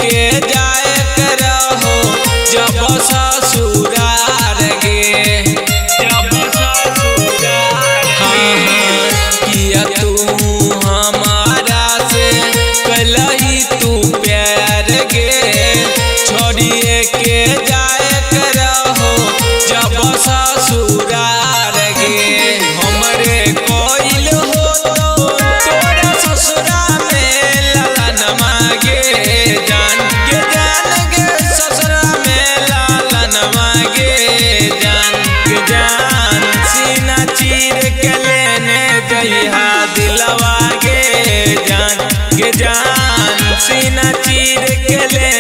के जाए करहो जब ससुरार गे, जब ससुरार किया तू हमारा से कलही तू प्यार गे, छोड़िए के जाए करहो जब ससुरार गे। हमरे कोइल हो तो तोरा ससुरा में लालन मांगे जान के जान गे, ससुरा में लालन मांगे जान के जान। सीना चीर के लेने जइहा दिलवा गे जान के जान, सीना चीर के ले